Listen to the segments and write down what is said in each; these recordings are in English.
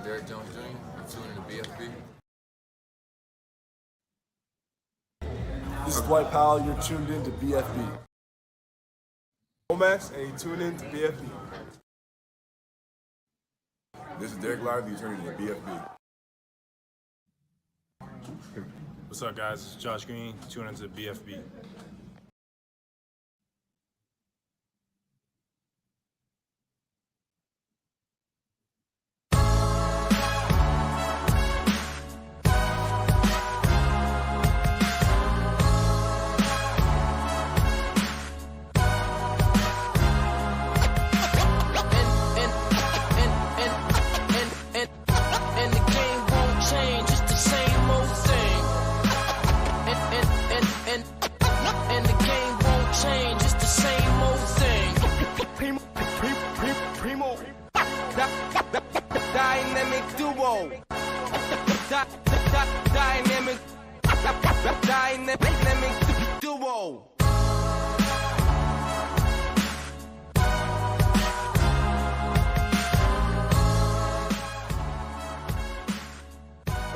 Derek Jones Jr. I'm tuning in to bFb. This is Dwight Powell. You're tuned in to bFb. Max, and you tune in to bFb. This is Derek Lively. You're tuning in to bFb. What's up, guys? It's Josh Green. Tune into bFb. Dynamic duo. Dynamic duo.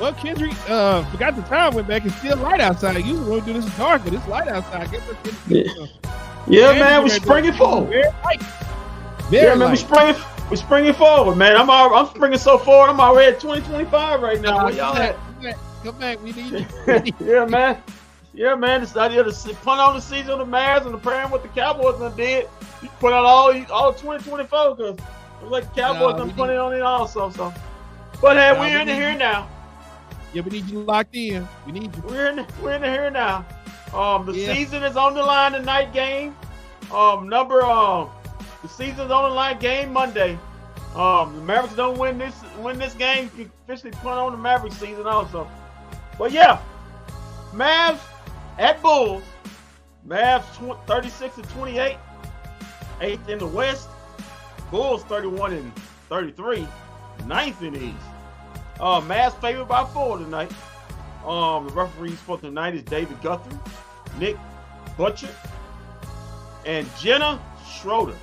Well, Kendrick, forgot the time went back. It's still light outside. Usually when we do this dark, but it's light outside. Yeah, man, we're springing forward. Very man, we're springing forward, man. I'm springing so forward. I'm already at 2025 right now. Where y'all at? Come back. We need you. Yeah, man. Yeah, man. This idea to punt on the season of the Mavs and comparing what the Cowboys done did. You put out all 2024 because it was like the Cowboys done punted on it also. So, but hey, we're in the here now. Yeah, we need you locked in. We need you. We're in the here now. The season is on the line tonight. Game. The season's on the line. Game Monday. The Mavericks don't win this game, you can officially punt on the Mavericks season also. But yeah, Mavs at Bulls. Mavs 36-28, 8th in the West. Bulls 31-33, 9th in the East. Mavs favored by 4 tonight. The referees for tonight is David Guthrie, Nick Butcher, and Jenna Schroeder.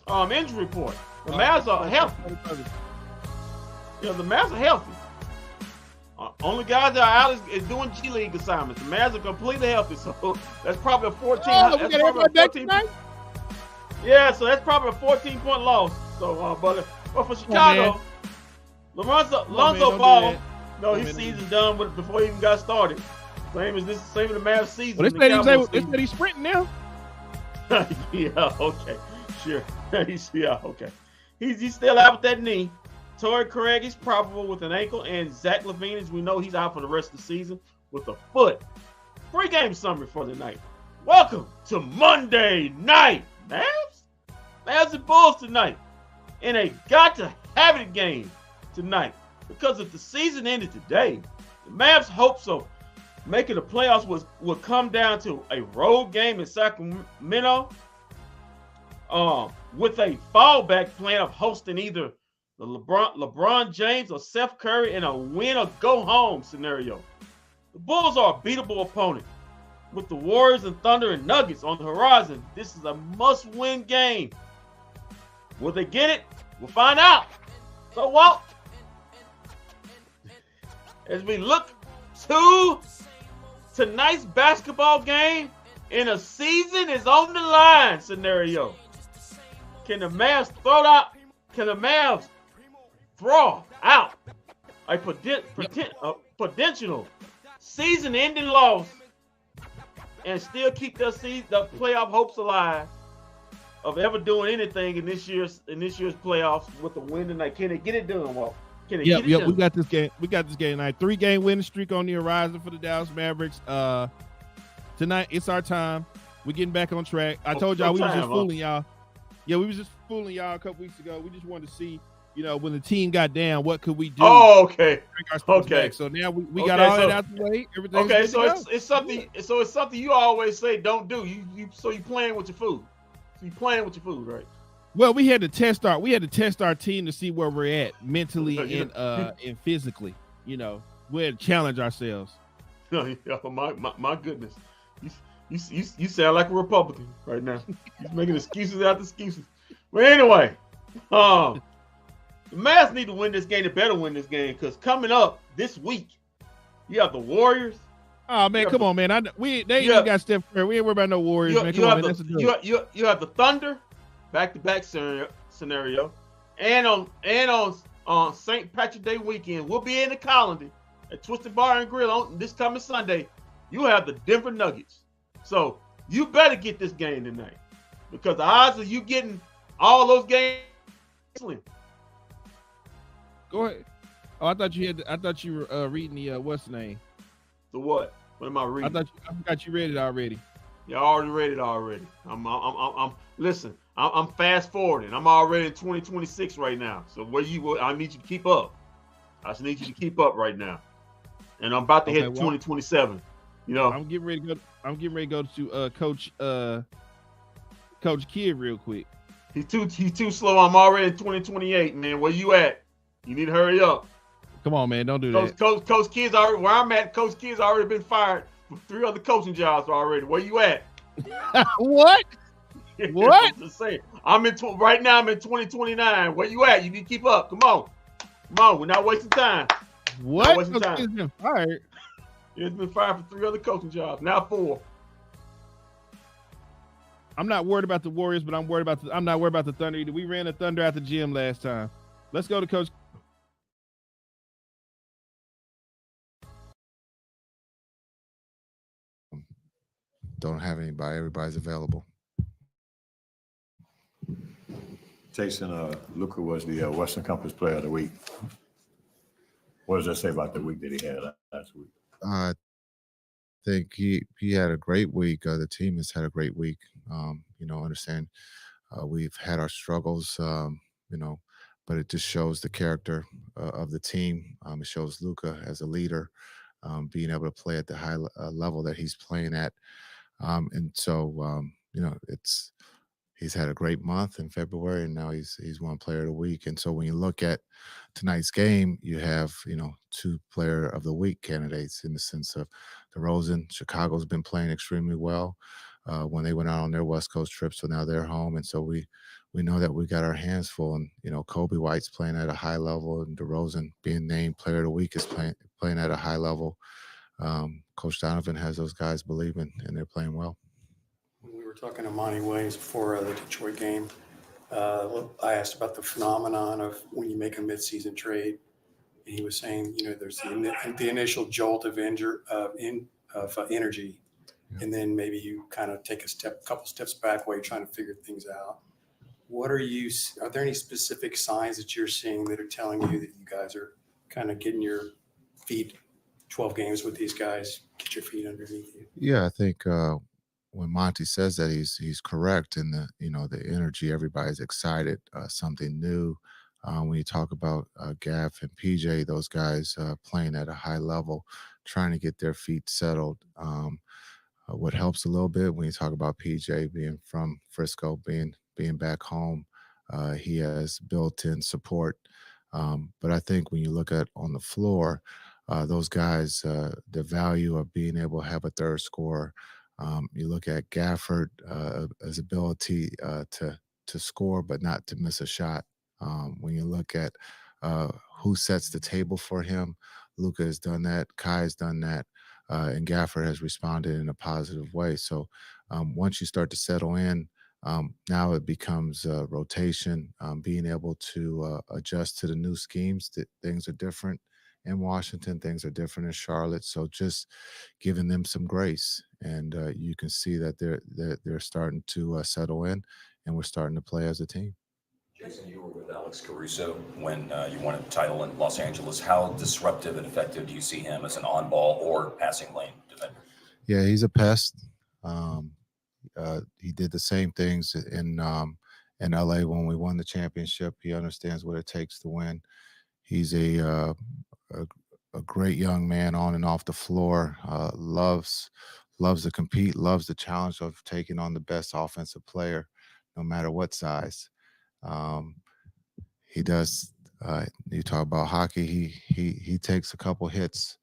Injury report. The Mavs are healthy. Yeah, the Mavs are healthy. Only guys that are out is doing G League assignments. The Mavs are completely healthy, so that's probably a 14. That's probably a 14. Yeah, so that's probably a 14-point loss. So, but for Chicago, Lonzo Ball, his season done before he even got started. Same as the Mavs season. Well, they said he's sprinting now. Yeah, okay, sure. Okay. He's still out with that knee. Torrey Craig is probable with an ankle, and Zach LaVine, as we know, he's out for the rest of the season with a foot. Pre-game summary for the night. Welcome to Monday night, Mavs and Bulls tonight, in a got-to-have-it game tonight. Because if the season ended today, the Mavs' hopes of making the playoffs would come down to a road game in Sacramento, with a fallback plan of hosting either the LeBron James or Steph Curry in a win or go home scenario. The Bulls are a beatable opponent. With the Warriors and Thunder and Nuggets on the horizon, this is a must-win game. Will they get it? We'll find out. So, Walt, as we look to tonight's basketball game in a season is on the line scenario, Can the Mavs throw out a potential season-ending loss and still keep the playoff hopes alive of ever doing anything in this year's playoffs with a win tonight? Can they get it done, Walt? Yeah, we got this game. We got this game tonight. 3-game winning streak on the horizon for the Dallas Mavericks. Tonight it's our time. We're getting back on track. I told y'all we was just fooling y'all. Yeah, we was just fooling y'all a couple weeks ago. We just wanted to see, when the team got down, what could we do? Oh, okay. Okay. So now we got all that out the way. Everything's okay. So it's something. So it's something you always say don't do. So you playing with your food. So you playing with your food, right? Well, we had to test our team to see where we're at mentally and physically. We had to challenge ourselves. My goodness. You sound like a Republican right now. He's making excuses after excuses. But anyway, The Mavs need to win this game. They better win this game because coming up this week, you have the Warriors. Oh man, come on, man! They ain't even got Steph Curry. We ain't worried about no Warriors, man. Come on, man. That's a joke. You have the Thunder, back-to-back scenario, and on St. Patrick's Day weekend, we'll be in the Colony at Twisted Bar and Grill on this coming Sunday. You have the Denver Nuggets, so you better get this game tonight because the odds of you getting all those games. Go ahead. Oh, I thought you were reading the what's the name? The what? What am I reading? I forgot you read it already. You already read it already. Listen. I'm fast forwarding. I'm already in 2026 right now. So I need you to keep up. I just need you to keep up right now. And I'm about to hit 2027. You know. I'm getting ready to go to Coach Kidd real quick. He's too slow. I'm already in 2028, man. Where you at? You need to hurry up. Come on, man. Don't do that. Coach Kidd's already where I'm at. Coach Kidd's already been fired for 3 other coaching jobs already. Where you at? What? What? I'm just saying. Right now. I'm in 2029. Where you at? You need to keep up. Come on. We're not wasting time. What? Wasting time. He's been fired. He's been fired for 3 other coaching jobs. Now 4. I'm not worried about the Warriors, but I'm not worried about the Thunder either. We ran the Thunder out the gym last time. Let's go to Coach. Don't have anybody. Everybody's available. Jason, Luka was the Western Conference Player of the Week. What does that say about the week that he had last week? I think he had a great week. The team has had a great week. Understand we've had our struggles, but it just shows the character of the team. It shows Luka as a leader, being able to play at the high level that he's playing at. He's had a great month in February, and now he's one player of the week. And so when you look at tonight's game, you have 2 player of the week candidates in the sense of DeRozan. Chicago's been playing extremely well when they went out on their West Coast trip, so now they're home, and so we know that we got our hands full. And Kobe White's playing at a high level, and DeRozan being named player of the week is playing at a high level. Coach Donovan has those guys believing, and they're playing well. When we were talking to Monty Williams before the Detroit game, I asked about the phenomenon of when you make a midseason trade, and he was saying, there's the initial jolt of energy, and then maybe you kind of take a couple steps back while you're trying to figure things out. Are there any specific signs that you're seeing that are telling you that you guys are kind of getting your feet 12 games with these guys, get your feet underneath you? Yeah, I think when Monty says that, he's correct in the energy. Everybody's excited, something new. When you talk about Gaff and PJ, those guys playing at a high level, trying to get their feet settled. What helps a little bit when you talk about PJ being from Frisco, being back home, he has built-in support. But I think when you look at on the floor, those guys, the value of being able to have a third scorer. You look at Gafford, his ability to score but not to miss a shot. When you look at who sets the table for him, Luka has done that, Kai has done that, and Gafford has responded in a positive way. So once you start to settle in, now it becomes rotation, being able to adjust to the new schemes. Things are different in Washington, things are different in Charlotte. So just giving them some grace, and you can see that they're starting to settle in, and we're starting to play as a team. Jason, you were with Alex Caruso when you won a title in Los Angeles. How disruptive and effective do you see him as an on-ball or passing lane defender? Yeah, he's a pest. He did the same things in LA when we won the championship. He understands what it takes to win. He's a great young man on and off the floor. Loves to compete. Loves the challenge of taking on the best offensive player, no matter what size. He does. You talk about hockey. He takes a couple hits.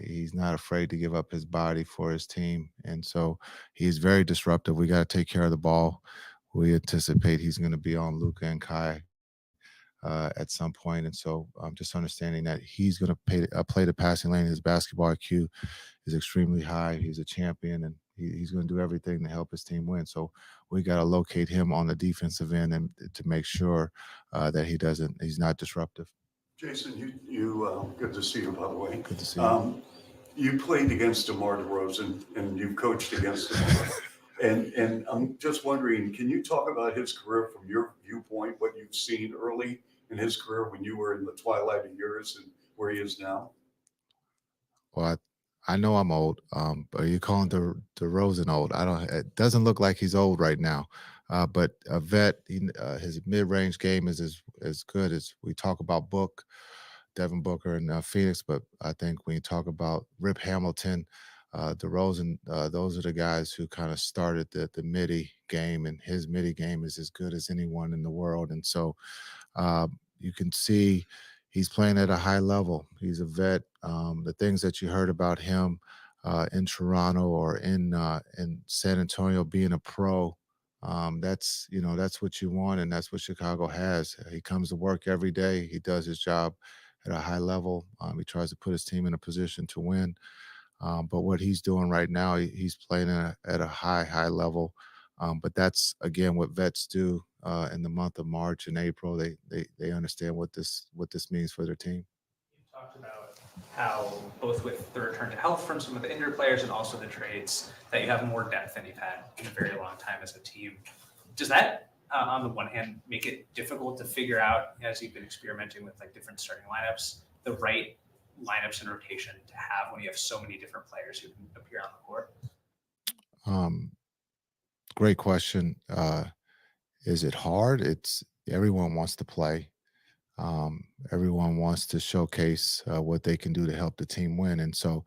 He's not afraid to give up his body for his team, and so he's very disruptive. We got to take care of the ball. We anticipate he's going to be on Luka and Kai at some point. And so just understanding that he's going to play the passing lane. His basketball IQ is extremely high. He's a champion, and he's going to do everything to help his team win. So we got to locate him on the defensive end and to make sure that he's not disruptive. Jason, you good to see you, by the way. Good to see you. You played against DeMar DeRozan, and you've coached against him. And I'm just wondering, can you talk about his career from your viewpoint, what you've seen early in his career when you were in the twilight of years and where he is now? Well, I know I'm old, but you calling DeRozan old? It doesn't look like he's old right now. But a vet, his mid-range game is as good as we talk about Devin Booker and Phoenix. But I think when you talk about Rip Hamilton, DeRozan, those are the guys who kind of started the midi game, and his midi game is as good as anyone in the world. And so you can see he's playing at a high level. He's a vet. The things that you heard about him in Toronto or in San Antonio being a pro, that's what you want, and that's what Chicago has. He comes to work every day. He does his job at a high level. He tries to put his team in a position to win. But what he's doing right now, he's playing at a high level. But that's, again, what vets do in the month of March and April. They understand what this means for their team. You talked about how both with the return to health from some of the injured players and also the trades that you have more depth than you've had in a very long time as a team. Does that, on the one hand, make it difficult to figure out, as you've been experimenting with like different starting lineups, the right lineups and rotation to have when you have so many different players who can appear on the court? Great question. Is it hard? Everyone wants to play. Everyone wants to showcase what they can do to help the team win. And so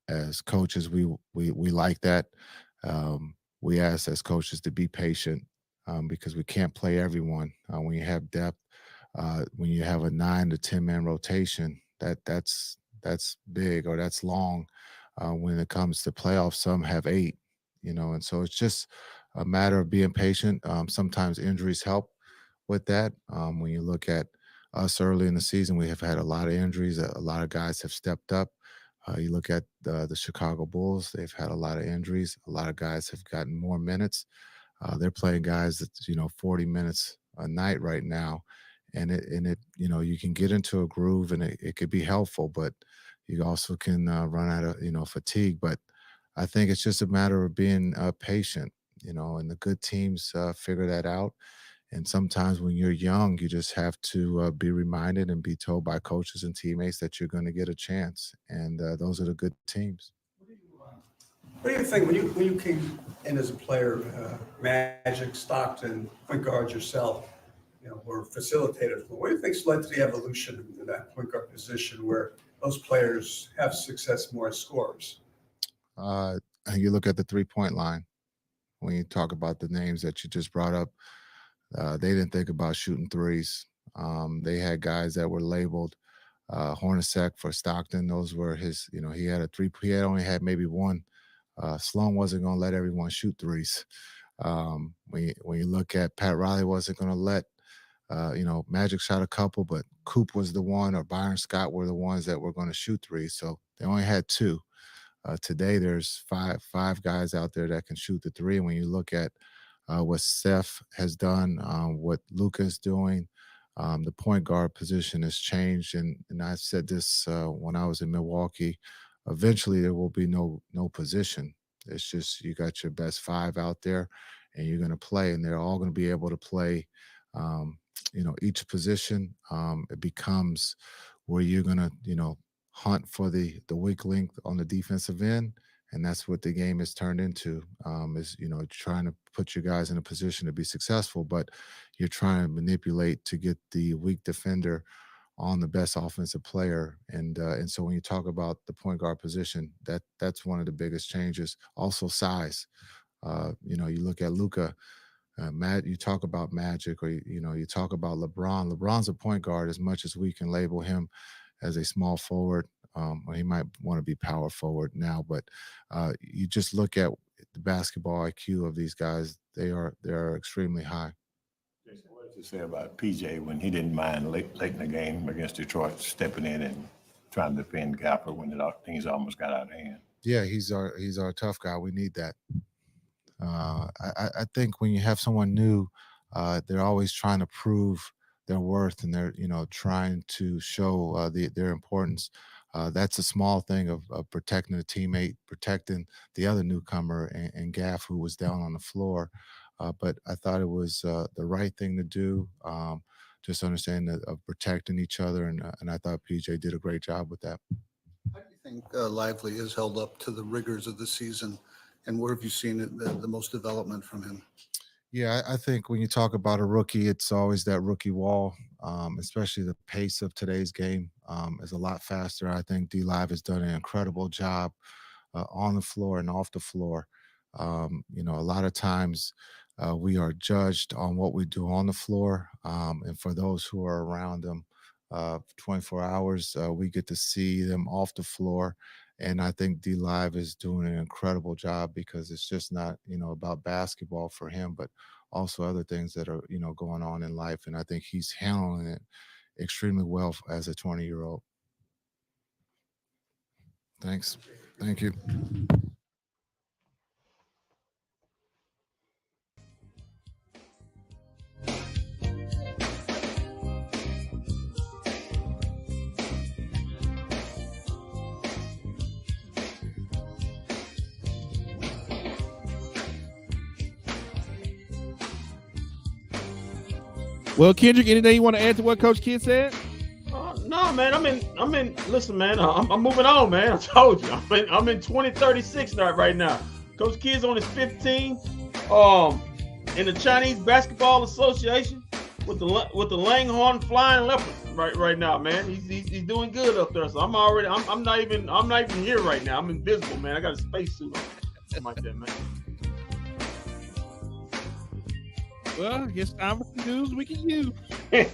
as coaches, we like that. We ask as coaches to be patient because we can't play everyone. When you have depth, when you have a 9 to 10 man rotation, that's big, or that's long. When it comes to playoffs, some have 8, and so it's just a matter of being patient. Sometimes injuries help with that. When you look at us early in the season, we have had a lot of injuries. A lot of guys have stepped up. You look at the Chicago Bulls, they've had a lot of injuries. A lot of guys have gotten more minutes. They're playing guys that, 40 minutes a night right now. And it you can get into a groove, and it could be helpful, but you also can run out of, fatigue. But I think it's just a matter of being patient, and the good teams figure that out. And sometimes when you're young, you just have to be reminded and be told by coaches and teammates that you're going to get a chance. And those are the good teams. What do you think when you came in as a player, Magic, Stockton, point guard yourself, were facilitators? What do you think's led to the evolution in that point guard position where those players have success more as scorers? You look at the 3-point line. When you talk about the names that you just brought up, they didn't think about shooting threes. They had guys that were labeled Hornacek for Stockton. Those were his, he had a 3. He had only had maybe one. Sloan wasn't going to let everyone shoot threes. When you look at Pat Riley, wasn't going to let, Magic shot a couple, but Coop was the one, or Byron Scott were the ones that were going to shoot threes. So they only had 2. Today, there's five guys out there that can shoot the 3. And when you look at what Steph has done, what Luka is doing, the point guard position has changed. And I said this when I was in Milwaukee. Eventually, there will be no position. It's just you got your best 5 out there, and you're going to play, and they're all going to be able to play. Each position. It becomes where you're going to, hunt for the weak link on the defensive end, and that's what the game has turned into. Is trying to put your guys in a position to be successful, but you're trying to manipulate to get the weak defender on the best offensive player. And so when you talk about the point guard position, that's one of the biggest changes. Also size. You look at Luka, you talk about Magic, or you talk about LeBron. LeBron's a point guard as much as we can label him as a small forward. Or he might want to be power forward now, but you just look at the basketball IQ of these guys; they're extremely high. Jason, what is to say about PJ when he didn't mind late in the game against Detroit stepping in and trying to defend Gaffer when things almost got out of hand. Yeah, he's our tough guy. We need that. I think when you have someone new, they're always trying to prove their worth, and they're trying to show their importance. That's a small thing of protecting a teammate, protecting the other newcomer and Gaff, who was down on the floor. But I thought it was the right thing to do. Just understanding of protecting each other, and I thought PJ did a great job with that. How do you think Lively has held up to the rigors of the season, and where have you seen the most development from him? Yeah, I think when you talk about a rookie, it's always that rookie wall, especially the pace of today's game is a lot faster. I think D-Live has done an incredible job on the floor and off the floor. A lot of times we are judged on what we do on the floor, and for those who are around them 24 hours, we get to see them off the floor. And I think D-Live is doing an incredible job, because it's just not, about basketball for him, but also other things that are, going on in life. And I think he's handling it extremely well as a 20-year-old. Thanks. Thank you. Well, Kendrick, anything you want to add to what Coach Kidd said? No, man. I'm in. Listen, man. I'm moving on, man. I told you. I'm in 2036 right now. Coach Kidd's on his 15. In the Chinese Basketball Association with the Langhorne Flying Leopards right now, man. He's doing good up there. So I'm not even here right now. I'm invisible, man. I got a spacesuit on. Something like that, man. Well, I guess time for some news we can use. Let's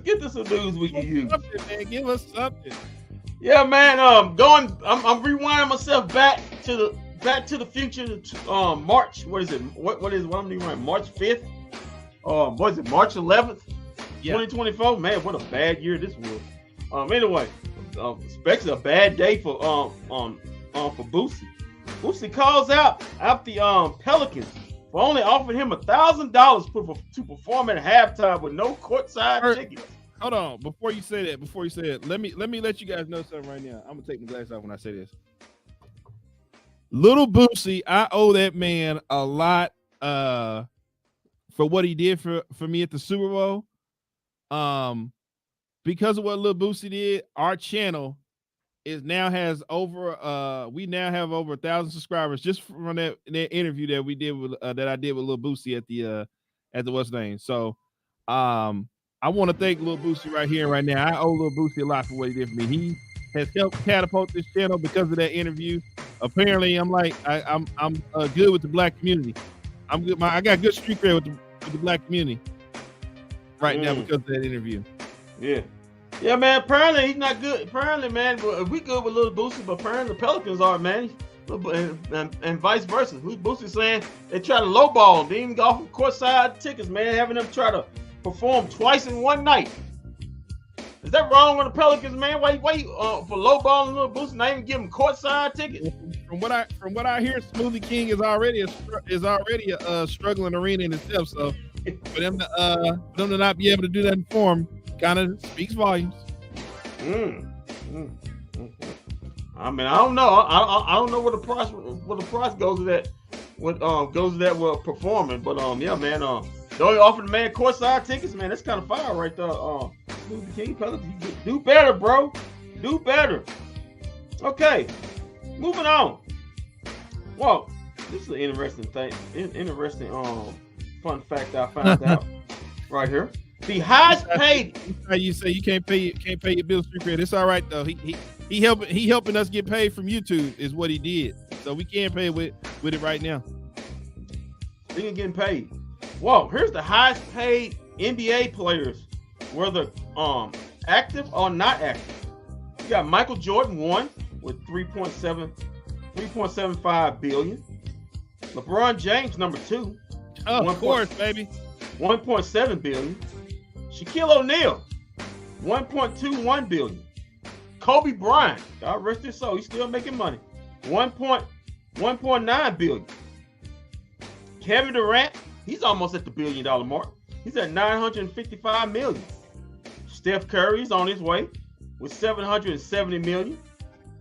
get to some news we can use. Man, give us something. Yeah, man. I'm rewinding myself back to the future. March. What is it? What I'm rewinding? March 5th. What is it? March 11th, 2024. Man, what a bad year this was. Anyway, expected a bad day for Boosie. Boosie calls out the Pelicans for only offering him $1,000 to perform at halftime with no courtside tickets. Hold on, before you say that, let me let you guys know something right now. I'm gonna take my glasses off when I say this. Little Boosie, I owe that man a lot for what he did for me at the Super Bowl. Because of what Little Boosie did, our channel has over we now have over 1,000 subscribers just from that interview that we did with that I did with Lil Boosie at the what's name. So I want to thank Lil Boosie right here and right now. I owe Lil Boosie a lot for what he did for me. He has helped catapult this channel because of that interview. Apparently, I'm good with the black community. I'm good. I got good street cred with the black community right now because of that interview. Yeah, man. Apparently he's not good. Apparently, man, we good with Little Boosie, but apparently the Pelicans are, man, and vice versa. Boosie saying they try to lowball, they even go off courtside tickets, man, having them try to perform twice in one night. Is that wrong with the Pelicans, man? Why for lowballing Little Boosie, not even give him courtside tickets? From what I hear, Smoothie King is already a struggling arena in itself. So for them to not be able to do that for him kind of speaks volumes. I mean, I don't know. I don't know what the price goes to that. What goes to that with performing, but yeah, man. They offered the man courtside tickets, man. That's kind of fire right there. Smoothie King, Pelicans, do better, bro. Do better. Okay, moving on. Well, this is an interesting thing. Interesting fun fact I found out right here. The highest paid. You say you can't pay your bills street credit. It's all right though. He helping us get paid from YouTube is what he did. So we can't pay with it right now. He ain't getting paid. Whoa, here's the highest paid NBA players, whether active or not active. You got Michael Jordan 1 with 3.75 billion. LeBron James number 2, Oh, of course, baby. 1.7 billion. Shaquille O'Neal, 1.21 billion. Kobe Bryant, God rest his soul, he's still making money. 1.9 billion. Kevin Durant, he's almost at the $1 billion mark. He's at 955 million. Steph Curry's on his way with 770 million.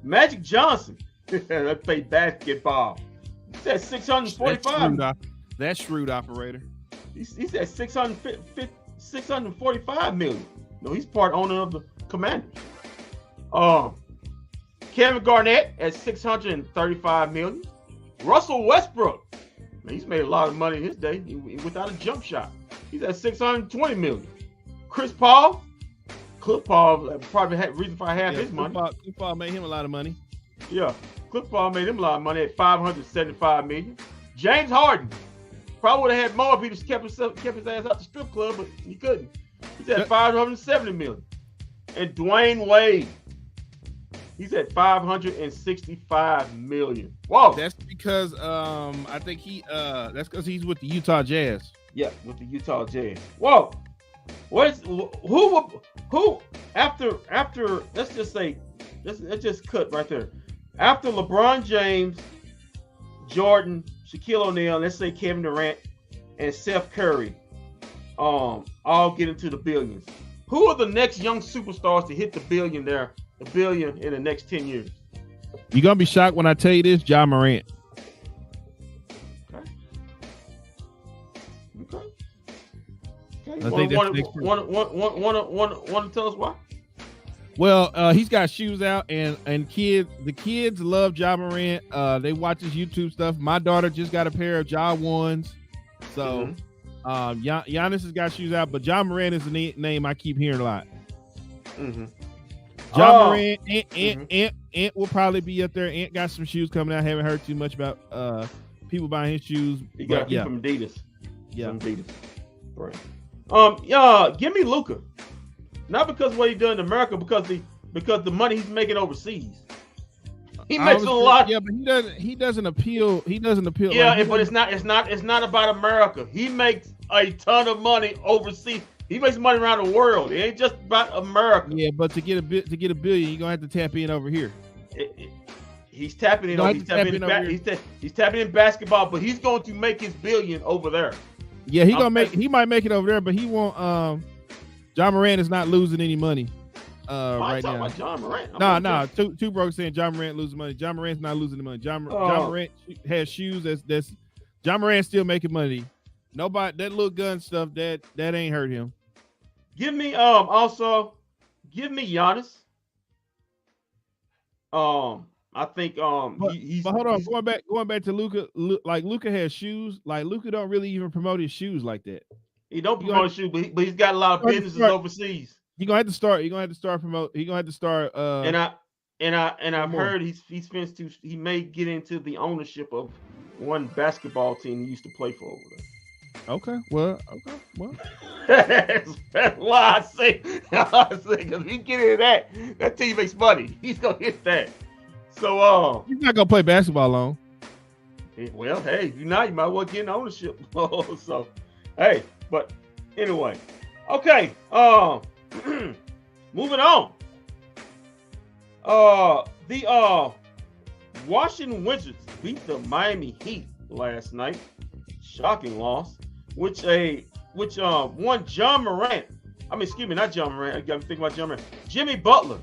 Magic Johnson, that played basketball. He's at 645. That's shrewd operator. He's at 645 million. No, he's part owner of the Commanders. Kevin Garnett at 635 million. Russell Westbrook, man, he's made a lot of money in his day without a jump shot. He's at 620 million. Cliff Paul probably had reason for half his money. Cliff Paul made him a lot of money. Yeah, Cliff Paul made him a lot of money at 575 million. James Harden probably would have had more if he just kept his ass out the strip club, but he couldn't. He's at 570 million. And Dwayne Wade, he's at 565 million. Whoa. That's because I think that's because he's with the Utah Jazz. Yeah, with the Utah Jazz. Whoa. Who after let's just cut right there. After LeBron James, Jordan, Shaquille O'Neal, let's say Kevin Durant and Steph Curry, all get into the billions. Who are the next young superstars to hit the billion in the next 10 years? You're gonna be shocked when I tell you this, Ja Morant. Okay. Want to tell us why? Well, he's got shoes out, and the kids love Ja Morant. They watch his YouTube stuff. My daughter just got a pair of Ja ones. So Giannis has got shoes out, but Ja Morant is the name I keep hearing a lot. Ja Morant, Ant will probably be up there. Ant got some shoes coming out. Haven't heard too much about people buying his shoes. He got from Adidas. Yeah, from Adidas. Right. Give me Luka. Not because of what he done in America, because the money he's making overseas. He makes a lot. Yeah, but he doesn't appeal. He doesn't appeal. Yeah, but it's not about America. He makes a ton of money overseas. He makes money around the world. It ain't just about America. Yeah, but to get a billion, you're gonna have to tap in over here. He's tapping in. He's tapping in basketball, but he's going to make his billion over there. Yeah, he might make it over there, but he won't. Ja Morant is not losing any money right now. About Ja Morant? No. Two broke saying Ja Morant losing money. Ja Morant's not losing the money. Ja Morant has shoes that's Ja Morant's still making money. Nobody, that little gun stuff that ain't hurt him. Give me Giannis. I think but hold on, going back to Luka. Like Luka has shoes. Like Luka don't really even promote his shoes like that. He don't promote shoes, but he's got a lot of businesses overseas. You're gonna have to start. You're gonna have to start promote. You're gonna have to start. I've heard he may get into the ownership of one basketball team he used to play for over there. Okay, well. That's why I say, because if he get into that team makes money. He's gonna hit that. So he's not gonna play basketball long. Well, hey, you might well get in ownership. So, hey, but anyway, okay. Moving on. The Washington Wizards beat the Miami Heat last night. Shocking loss. Which one John Morant. I mean, excuse me, not John Morant. I got to think about John Morant. Jimmy Butler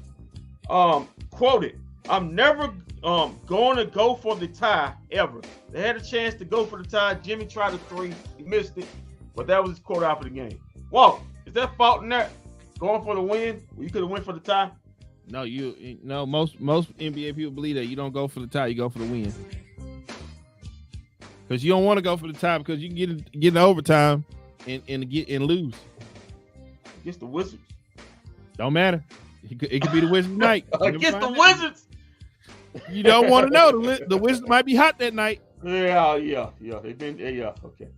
quoted, "I'm never going to go for the tie ever." They had a chance to go for the tie. Jimmy tried a three, he missed it, but that was his quote out for the game. Whoa, is that fault in that? Going for the win? You could have went for the tie. No, most NBA people believe that you don't go for the tie, you go for the win. Because you don't want to go for the tie because you can get in overtime and lose. Against the Wizards. Don't matter. It could be the Wizards night. Against the Wizards. You don't want to know. The Wizards might be hot that night. Yeah. They've been. Yeah. Okay.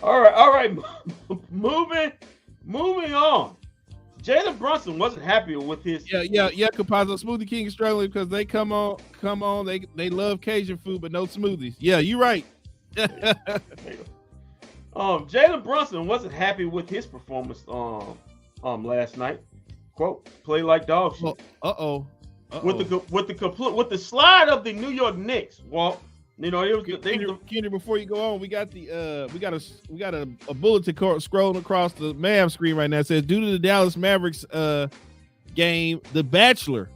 All right. Moving on. Jalen Brunson wasn't happy with his. Yeah. Capazzo Smoothie King is struggling because they come on. They love Cajun food, but no smoothies. Yeah, you're right. Jalen Brunson wasn't happy with his performance last night. Quote, play like dog shit. With the slide of the New York Knicks. Well, you know, it was Kendrick, before you go on, we got a bulletin scrolling across the Mavs screen right now. It says, due to the Dallas Mavericks game, The Bachelor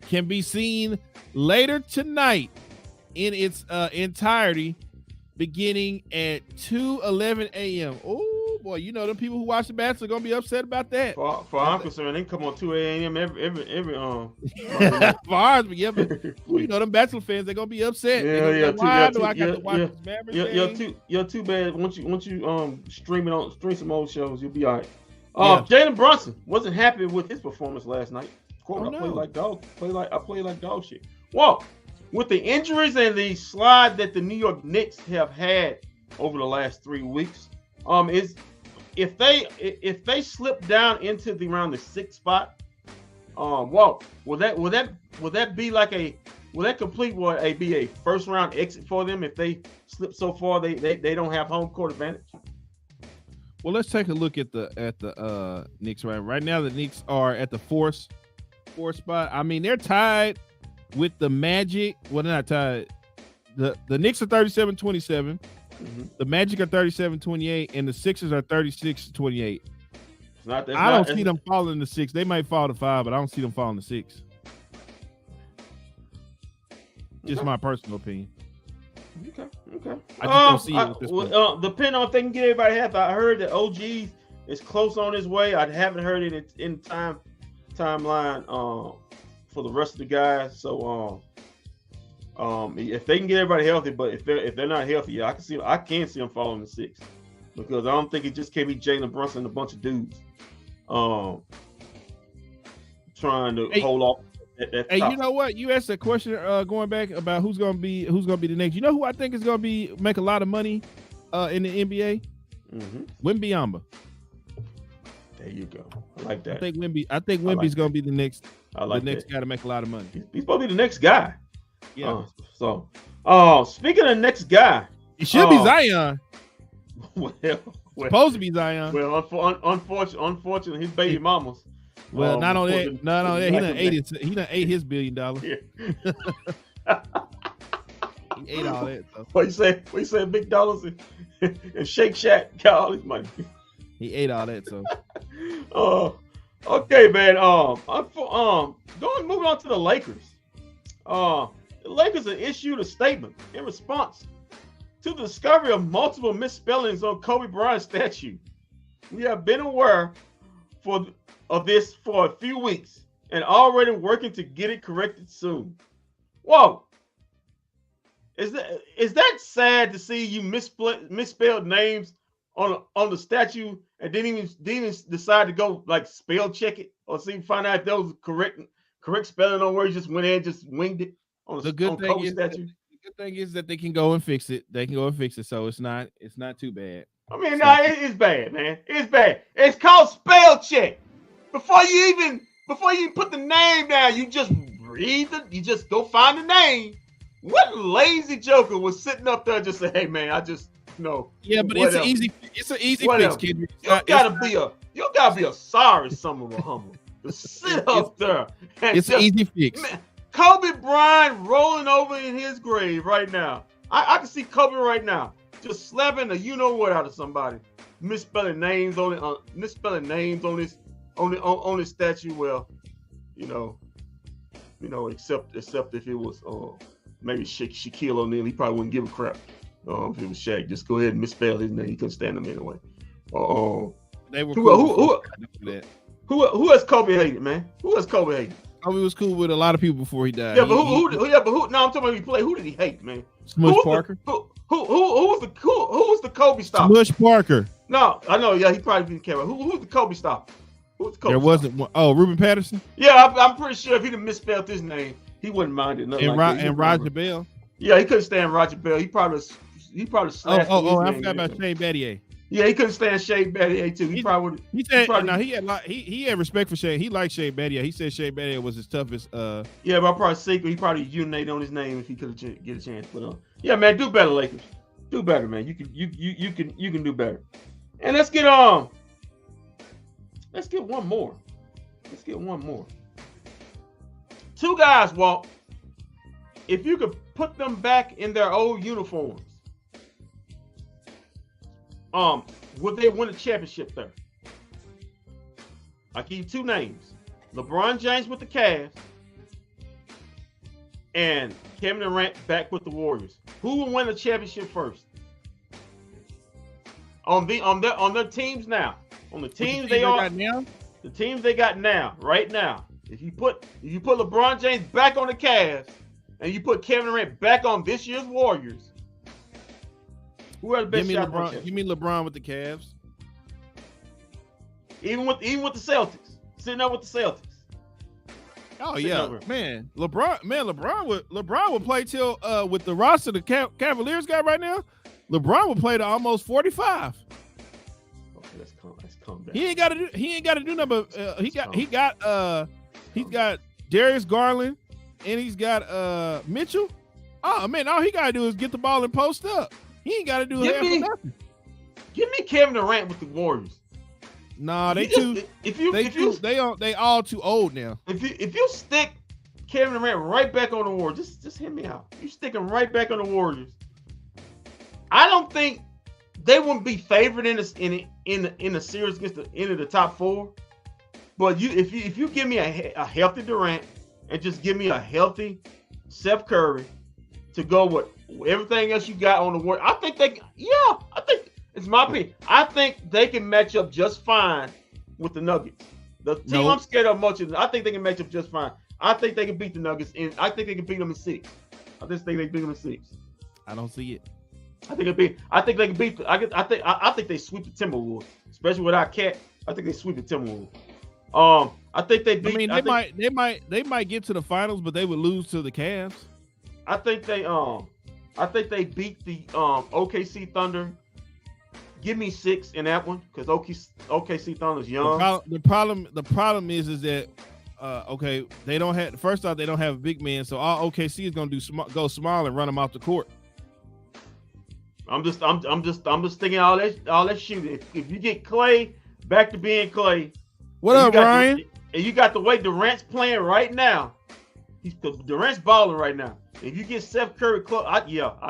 can be seen later tonight in its entirety, beginning at 2:11 a.m. Oh boy, you know them people who watch The Bachelor are gonna be upset about that. For I'm concerned, they come on 2 a.m. every for ours, but yeah, but you know them Bachelor fans, they're gonna be upset. You're too bad. Once you stream some old shows, you'll be all right. Jalen Brunson wasn't happy with his performance last night. Quote, I play like dog shit. Well, with the injuries and the slide that the New York Knicks have had over the last 3 weeks, if they slip down into around the 6th spot, will that be like be a first round exit for them if they slip so far they don't have home court advantage? Well, let's take a look at the Knicks right now. The Knicks are at the fourth spot. I mean, they're tied with the Magic. Well, they're not tied. The Knicks are 37-27. Mm-hmm. The Magic are 37-28, and the Sixers are 36-28. I don't see them falling to 6. They might fall to 5, but I don't see them falling to 6. Just my personal opinion. Okay. I just don't see it at this point. Depending on if they can get everybody healthy. I heard that OG is close on his way. I haven't heard it in timeline for the rest of the guys. So if they can get everybody healthy, but if they're not healthy, yeah, I can see them falling to 6, because I don't think it just can't be Jalen Brunson and a bunch of dudes trying to hold off. Hey, you know what? You asked a question going back about who's gonna be the next. You know who I think is gonna make a lot of money in the NBA? Mm-hmm. Wembyamba. There you go. I like that. I think Wemby's gonna be the next. The next guy to make a lot of money. He's supposed to be the next guy. Yeah. Speaking of the next guy, it should be Zion. Well, supposed to be Zion. Well, unfortunately, his baby mamas. Well, not on that. He done ate his $1 billion. Yeah. He ate all that. So. What you say? Big dollars and Shake Shack got all his money. He ate all that. So. Okay, man. Moving on to the Lakers. The Lakers have issued a statement in response to the discovery of misspellings on Kobe Bryant's statue. We have been aware of this for a few weeks and already working to get it corrected soon. Whoa. Is that sad to see you misspelled names on the statue and didn't even decide to go like spell check it or find out if that was correct spelling on where you just went in and just winged it on the Kobe statue? The good thing is that they can go and fix it. So it's not too bad. I mean, it's bad, man. It's bad. It's called spell check. Before you even put the name down, you just you just go find the name. What lazy joker was sitting up there just say, "Hey, man, I just know." Yeah, but whatever. It's an easy fix, kid. You gotta be a sorry son of a humble to sit up there. And it's an easy fix. Man, Kobe Bryant rolling over in his grave right now. I can see Kobe right now just slapping the you know what out of somebody, misspelling names on this on his statue. Well, you know, except if it was maybe Shaquille O'Neal, he probably wouldn't give a crap. If it was Shaq, just go ahead and misspell his name. He couldn't stand him anyway. They were who has Kobe hated, man? Who has Kobe hated? Kobe was cool with a lot of people before he died. Yeah, but who? No, I'm talking about he played. Who did he hate, man? Smush Parker. Who was the Kobe stopper? Smush Parker. No, I know. Yeah, he probably didn't care. Who was the Kobe stopper? There wasn't one. Oh, Ruben Patterson. Yeah, I'm pretty sure if he'd have misspelled his name, he wouldn't mind it. And Roger Bell. Yeah, he couldn't stand Roger Bell. He probably slashed. I forgot about Shane Battier. Yeah, he couldn't stand Shea Battier too. He probably would. He said no. He had respect for Shea. He liked Shea Battier. He said Shea Battier was his toughest. Yeah, but I'm probably secret. He probably urinated on his name if he could get a chance. But yeah, man, do better, Lakers. Do better, man. You can do better. And let's get one more. Let's get one more. Two guys, Walt. If you could put them back in their old uniforms, would they win a championship there? I'll give you two names. LeBron James with the Cavs and Kevin Durant back with the Warriors. Who will win the championship first? On their teams now. On the teams they are now? The teams they got now, right now. If you put LeBron James back on the Cavs and you put Kevin Durant back on this year's Warriors, who has the best shot? LeBron. You mean LeBron with the Cavs? Even with the Celtics, sitting up with the Celtics. Oh yeah, man. LeBron would play till with the roster the Cavaliers got right now. LeBron would play to almost 45. Okay, let's calm down. He ain't got to do nothing. He's got Darius Garland and he's got Mitchell. Oh man, all he got to do is get the ball and post up. He ain't got to do nothing. Give me Kevin Durant with the Warriors. Nah, they all too old now. If you stick Kevin Durant right back on the Warriors, just hear me out. You stick him right back on the Warriors. I don't think they wouldn't be favored in the series against the end of the top four. But if you give me a healthy Durant and just give me a healthy Steph Curry to go with everything else you got on the Warriors, I think it's my opinion. I think they can match up just fine with the Nuggets. The team I'm scared of much is I think they can match up just fine. I think they can beat the Nuggets, and I think they can beat them in 6. I just think they can beat them in 6. I don't see it. I think they can beat. I think they sweep the Timberwolves, especially without Cat. I think they sweep the Timberwolves. I think they beat. I mean, they might get to the finals, but they would lose to the Cavs. I think they beat the OKC Thunder. Give me 6 in that one because OKC Thunder's young. The problem is that they don't have. First off, they don't have a big man, so all OKC is going to do go small and run them off the court. I'm just thinking all that shooting. If you get Clay back to being Clay, what up, Ryan? And you got the way Durant's playing right now. Durant's balling right now. If you get Steph Curry close, I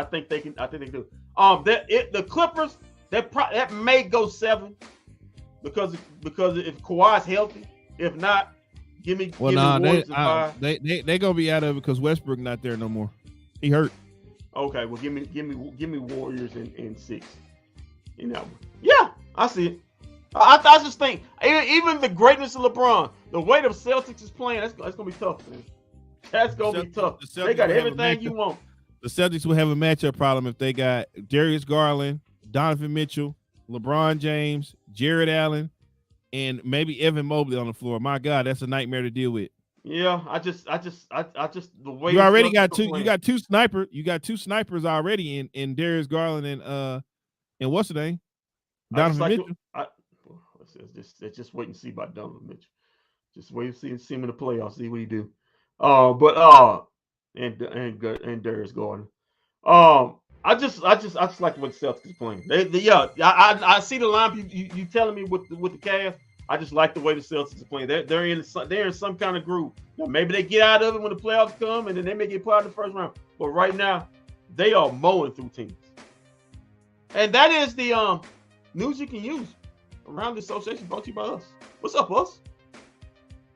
think they can. I think they do. The Clippers that may go 7 because if Kawhi's healthy. If not, give me Warriors in 5. They gonna be out of it because Westbrook not there no more. He hurt. Okay, well give me Warriors in 6. You know, yeah, I see it. I just think even the greatness of LeBron, the way the Celtics is playing, that's gonna be tough, man. That's gonna be tough. They got everything you want. The Celtics will have a matchup problem if they got Darius Garland, Donovan Mitchell, LeBron James, Jared Allen, and maybe Evan Mobley on the floor. My God, that's a nightmare to deal with. Yeah, I just the way you already got two. You got two snipers. You got 2 snipers already in Darius Garland and what's the name? Donovan Mitchell. Just wait and see about Donovan Mitchell. Just wait and see him in the playoffs. See what he do. And Darius Garland. I just like the way the Celtics is playing. I see the line you telling me with the Cavs. I just like the way the Celtics are playing. They're in some kind of groove. Now, maybe they get out of it when the playoffs come, and then they may get put out in the first round. But right now, they are mowing through teams. And that is the news you can use around the association brought to you by us. What's up, us?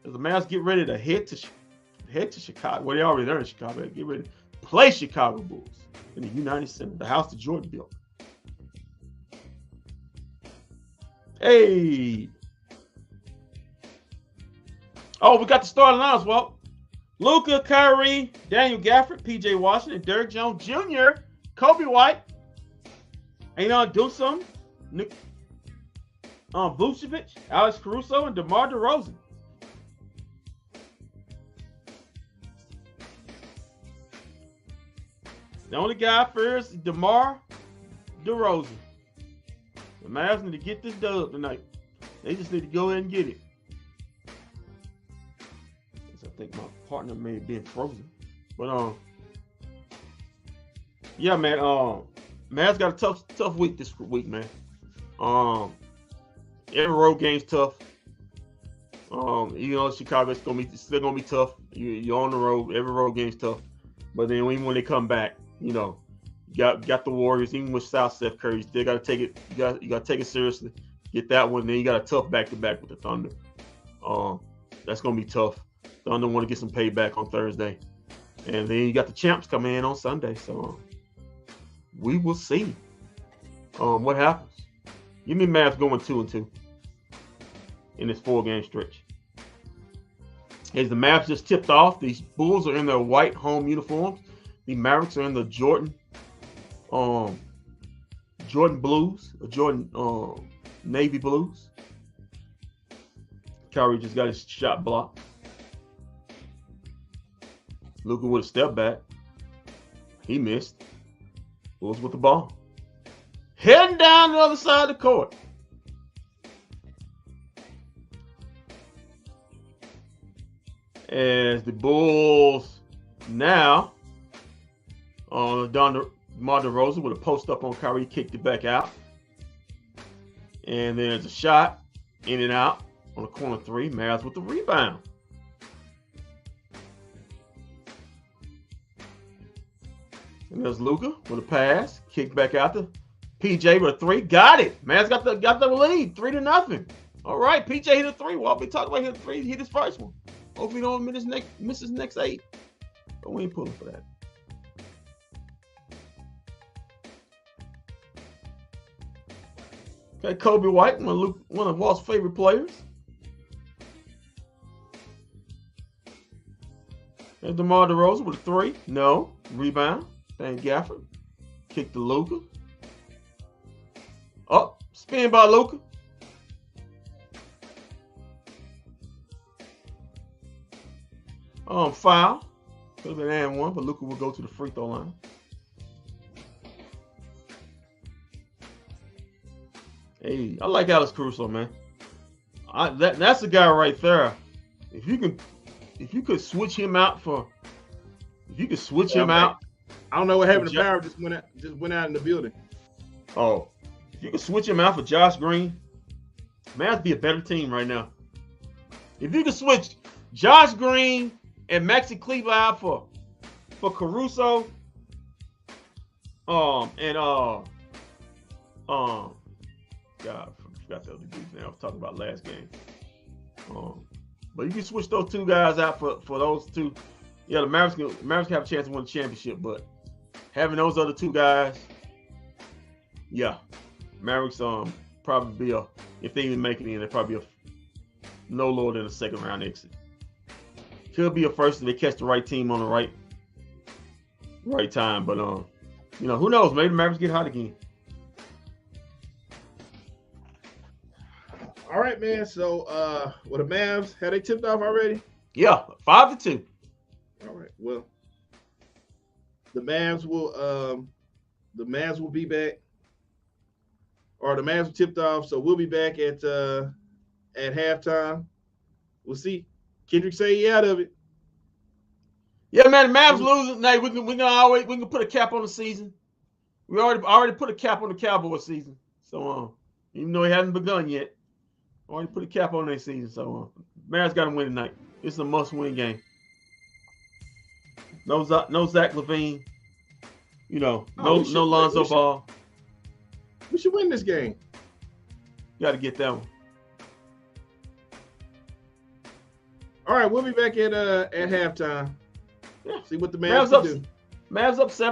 As the Mavs get ready to head to Chicago. Well, they already there in Chicago. Get ready to play Chicago Bulls in the United Center, the house that Jordan built. Hey. Oh, we got the starting lines, Walt. Luka, Kyrie, Daniel Gafford, P.J. Washington, Derrick Jones Jr., Kobe White, Anon Dusum, Vucevic, Alex Caruso, and DeMar DeRozan. The only guy first is DeMar DeRozan. The Mavs need to get this dub tonight. They just need to go ahead and get it. I think my partner may have been frozen. But yeah, man. Mavs got a tough week this week, man. Every road game's tough. You know, Chicago, it's still gonna be tough. You're on the road. Every road game's tough. But then even when they come back, you know, you got the Warriors. Even with South Steph Curry, you still gotta take it. You gotta take it seriously. Get that one. Then you got a tough back-to-back with the Thunder. That's gonna be tough. Thunder want to get some payback on Thursday, and then you got the champs coming in on Sunday. So we will see what happens. Give me Mavs going 2-2 in this 4-game stretch. As the Mavs just tipped off, these Bulls are in their white home uniforms. The Mavericks are in the Jordan blues, Jordan navy blues. Kyrie just got his shot blocked. Luka with a step back. He missed. Bulls with the ball. Heading down the other side of the court. As the Bulls now on DeMar DeRozan with a post up on Kyrie, kicked it back out. And there's a shot in and out on the corner three. Mavs with the rebound. And there's Luka with a pass, kicked back out to PJ with a three. Got it. Mavs got the lead, 3-0. All right, PJ hit a three. Well, we talked about hitting a three. He hit his first one. Hopefully, he don't miss his next 8. But we ain't pulling for that. Okay, Kobe White, one of Walt's favorite players. And DeMar DeRozan with a 3. No. Rebound. Thank Gafford. Kick to Luka. Up. Spin by Luka. Foul. Could have been and one, but Luka will go to the free throw line. Hey, I like Alex Caruso, man. That's the guy right there. If you could switch him out for, I don't know what happened to Barrett. Just went out in the building. Oh, if you could switch him out for Josh Green, Mavs be a better team right now. If you could switch Josh Green and Maxi Kleber out for Caruso, God, I forgot the other dudes now. I was talking about last game. But you can switch those two guys out for those two. Yeah, the Mavericks have a chance to win the championship, but having those other two guys, yeah, Mavericks probably be if they even make it in, they're probably no lower than a second round exit. Could be a first if they catch the right team on the right time, but who knows? Maybe the Mavericks get hot again. All right, man. So, the Mavs, had they tipped off already? Yeah, 5-2. All right. Well, the Mavs will be back, or the Mavs are tipped off. So we'll be back at halftime. We'll see. Kendrick say he out of it. Yeah, man. The Mavs losing. Hey, we can put a cap on the season. We already put a cap on the Cowboys season. So even though it hasn't begun yet, already put a cap on their season. So Mavs got to win tonight. It's a must-win game. No Zach LaVine. No Lonzo Ball. We should win this game. Got to get that one. All right, we'll be back at halftime. Yeah. See what the Mavs can do. Mavs up 7.